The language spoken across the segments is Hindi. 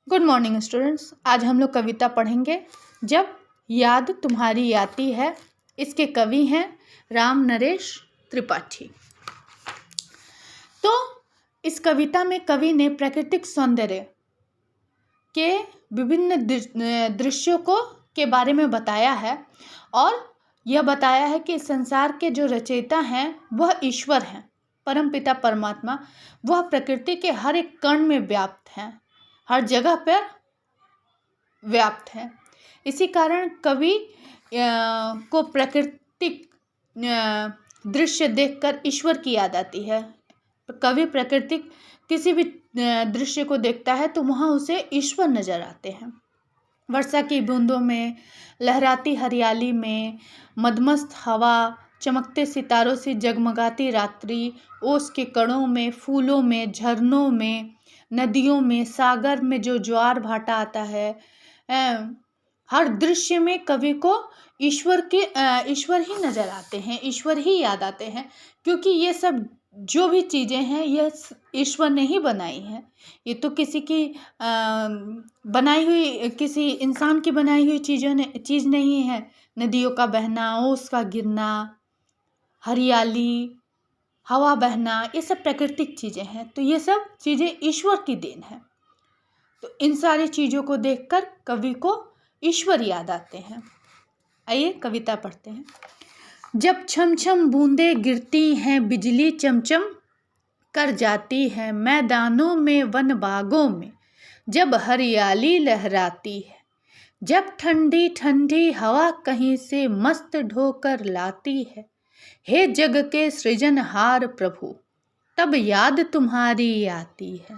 Good morning students. आज हम लोग कविता पढ़ेंगे जब याद तुम्हारी आती है। इसके कवि हैं राम नरेश त्रिपाठी। तो इस कविता में कवि ने प्राकृतिक सौंदर्य के विभिन्न दृश्यों के बारे में बताया है और यह बताया है कि संसार के जो रचयिता हैं वह ईश्वर हैं, परमपिता परमात्मा। वह प्रकृति के हर एक कण में व्याप्त हैं, हर जगह पर व्याप्त है। इसी कारण कवि को प्राकृतिक दृश्य देखकर ईश्वर की याद आती है। कवि प्राकृतिक किसी भी दृश्य को देखता है तो वहाँ उसे ईश्वर नजर आते हैं। वर्षा की बूंदों में, लहराती हरियाली में, मदमस्त हवा, चमकते सितारों से जगमगाती रात्रि, ओस के कणों में, फूलों में, झरनों में, नदियों में, सागर में जो ज्वार भाटा आता है, हर दृश्य में कवि को ईश्वर ही नजर आते हैं, ईश्वर ही याद आते हैं। क्योंकि ये सब जो भी चीज़ें हैं यह ईश्वर ने ही बनाई हैं। ये तो किसी की बनाई हुई, किसी इंसान की बनाई हुई चीज़ नहीं है। नदियों का बहना, ओस का गिरना, हरियाली, हवा बहना, ये सब प्राकृतिक चीज़ें हैं। तो ये सब चीज़ें ईश्वर की देन है। तो इन सारी चीज़ों को देखकर कवि को ईश्वर याद आते हैं। आइए कविता पढ़ते हैं। जब छम छम बूंदें गिरती हैं, बिजली चमचम कर जाती है, मैदानों में, वन बागों में जब हरियाली लहराती है, जब ठंडी ठंडी हवा कहीं से मस्त ढोकर लाती है, हे जग के सृजनहार प्रभु तब याद तुम्हारी आती है।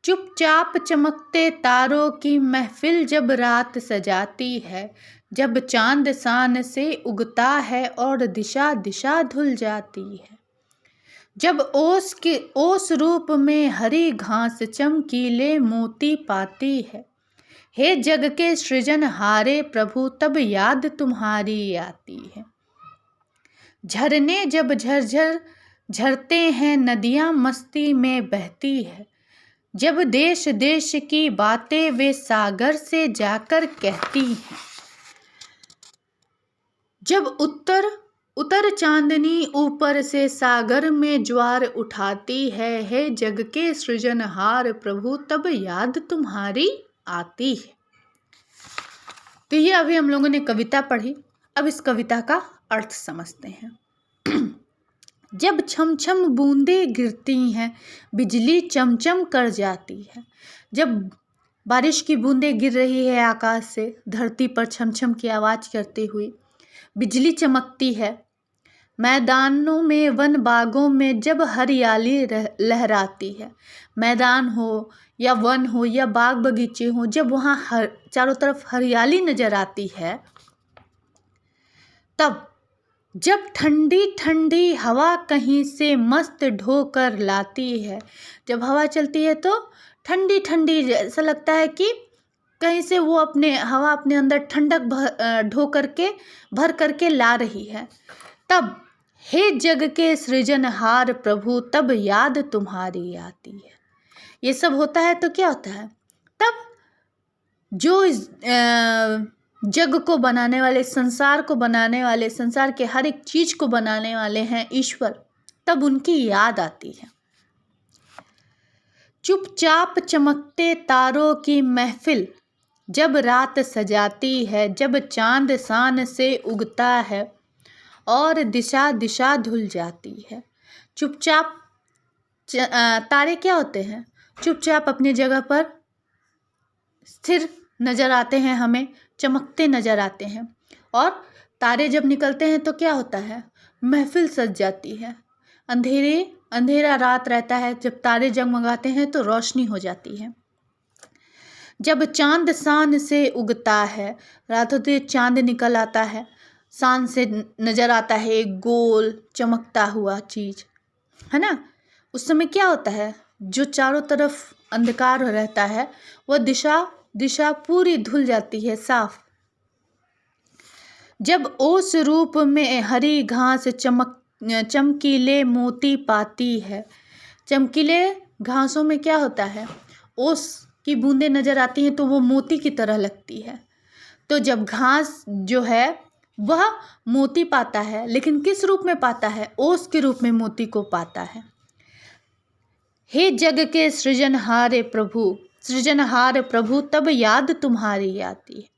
चुपचाप चमकते तारों की महफिल जब रात सजाती है, जब चांद सान से उगता है और दिशा दिशा धुल जाती है, जब ओस रूप में हरी घास चमकीले मोती पाती है, हे जग के सृजनहारे प्रभु तब याद तुम्हारी आती है। झरने जब झरझर झरते हैं, नदियाँ मस्ती में बहती है, जब देश देश की बातें वे सागर से जाकर कहती हैं, जब उतर चांदनी ऊपर से सागर में ज्वार उठाती है, हे जग के सृजनहार प्रभु तब याद तुम्हारी आती है। तो ये अभी हम लोगों ने कविता पढ़ी। अब इस कविता का अर्थ समझते हैं। जब छम छम बूंदें गिरती हैं, बिजली चमचम कर जाती है। जब बारिश की बूंदें गिर रही है आकाश से, धरती पर छम छम की आवाज़ करते हुए, बिजली चमकती है, मैदानों में, वन बागों में जब हरियाली लहराती है, मैदान हो या वन हो या बाग बगीचे हो, जब वहाँ चारों तरफ हरियाली नजर आती है, तब जब ठंडी ठंडी हवा कहीं से मस्त ढोकर लाती है, जब हवा चलती है तो ठंडी ठंडी ऐसा लगता है कि कहीं से वो हवा अपने अंदर ठंडक ढो करके भर करके ला रही है, तब हे जग के सृजनहार प्रभु तब याद तुम्हारी आती है। ये सब होता है तो क्या होता है, तब जो जग को बनाने वाले, संसार को बनाने वाले, संसार के हर एक चीज़ को बनाने वाले हैं ईश्वर, तब उनकी याद आती है। चुपचाप चमकते तारों की महफिल जब रात सजाती है, जब चांद सान से उगता है और दिशा दिशा धुल जाती है। चुपचाप तारे क्या होते हैं, चुपचाप अपनी जगह पर स्थिर नज़र आते हैं, हमें चमकते नज़र आते हैं। और तारे जब निकलते हैं तो क्या होता है, महफिल सज जाती है। अंधेरा रात रहता है, जब तारे जगमगाते हैं तो रोशनी हो जाती है। जब चांद सान से उगता है, रात होते चांद निकल आता है, सान से नज़र आता है एक गोल चमकता हुआ चीज़, है ना। उस समय क्या होता है, जो चारों तरफ अंधकार रहता है वह दिशा पूरी धुल जाती है, साफ। जब ओस रूप में हरी घास चमकीले मोती पाती है, चमकीले घासों में क्या होता है, ओस की बूंदें नज़र आती हैं तो वो मोती की तरह लगती है। तो जब घास जो है वह मोती पाता है, लेकिन किस रूप में पाता है? ओस के रूप में मोती को पाता है। हे जग के सृजनहार प्रभु तब याद तुम्हारी आती है।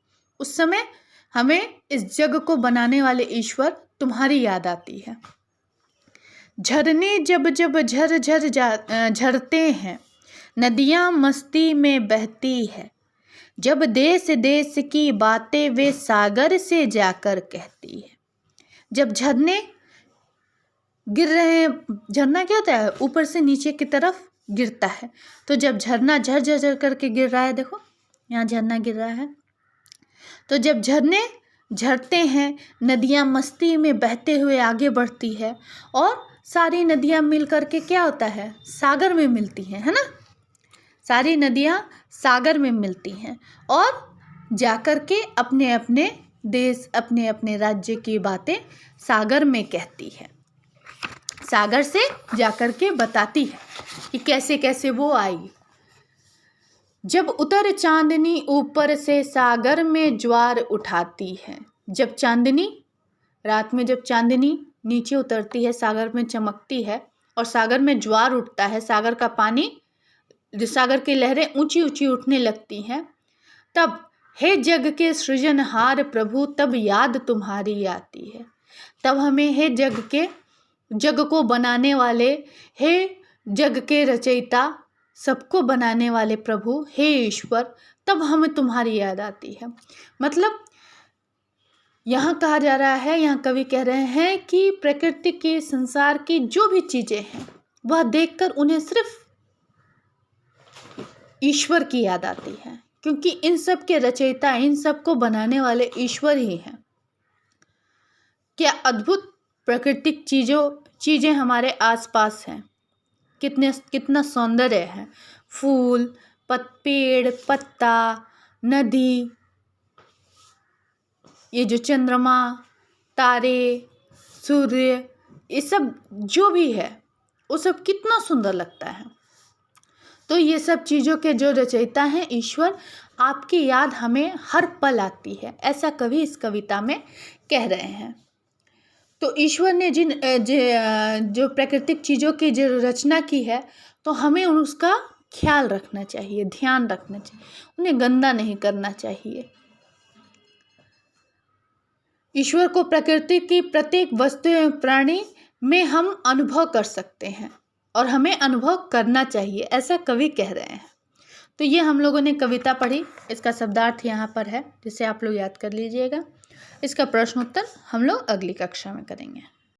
उस समय हमें इस जग को बनाने वाले ईश्वर तुम्हारी याद आती है। झरने जब जब झर झर झरते हैं, नदियाँ मस्ती में बहती है, जब देश देश की बातें वे सागर से जाकर कहती है। जब झरने गिर रहे हैं, झरना क्या होता है? ऊपर से नीचे की तरफ गिरता है। तो जब झरना झर झर झर करके गिर रहा है, देखो यहाँ झरना गिर रहा है, तो जब झरने झरते हैं, नदियाँ मस्ती में बहते हुए आगे बढ़ती है और सारी नदियाँ मिल करके क्या होता है? सागर में मिलती हैं, है ना। सारी नदियाँ सागर में मिलती हैं और जाकर के अपने अपने देश, अपने अपने राज्य की बातें सागर में कहती है, सागर से जाकर के बताती है कि कैसे कैसे वो आई। जब उतर चांदनी ऊपर से सागर में ज्वार उठाती है। जब चांदनी, रात में जब चांदनी नीचे उतरती है, सागर में चमकती है और सागर में ज्वार उठता है, सागर का पानी, सागर की लहरें ऊंची ऊंची उठने लगती हैं, तब हे जग के सृजनहार प्रभु तब याद तुम्हारी आती है। तब हमें हे जग को बनाने वाले, हे जग के रचयिता, सबको बनाने वाले प्रभु, हे ईश्वर, तब हमें तुम्हारी याद आती है। मतलब यहाँ कहा जा रहा है, यहाँ कवि कह रहे हैं कि प्रकृति के, संसार की जो भी चीज़ें हैं वह देखकर उन्हें सिर्फ ईश्वर की याद आती है, क्योंकि इन सब के रचयिता, इन सब को बनाने वाले ईश्वर ही हैं। क्या अद्भुत प्राकृतिक चीज़ें हमारे आसपास हैं, कितना सौंदर्य है। फूल, पेड़, पत्ता, नदी, ये जो चंद्रमा, तारे, सूर्य, ये सब जो भी है वो सब कितना सुंदर लगता है। तो ये सब चीज़ों के जो रचयिता हैं ईश्वर, आपकी याद हमें हर पल आती है, ऐसा कवि इस कविता में कह रहे हैं। तो ईश्वर ने जो प्राकृतिक चीज़ों की जो रचना की है, तो हमें उसका ख्याल रखना चाहिए, ध्यान रखना चाहिए, उन्हें गंदा नहीं करना चाहिए। ईश्वर को प्रकृति की प्रत्येक वस्तु एवं प्राणी में हम अनुभव कर सकते हैं और हमें अनुभव करना चाहिए, ऐसा कवि कह रहे हैं। तो ये हम लोगों ने कविता पढ़ी, इसका शब्दार्थ यहाँ पर है, जिसे आप लोग याद कर लीजिएगा। इसका प्रश्न उत्तर हम लोग अगली कक्षा में करेंगे।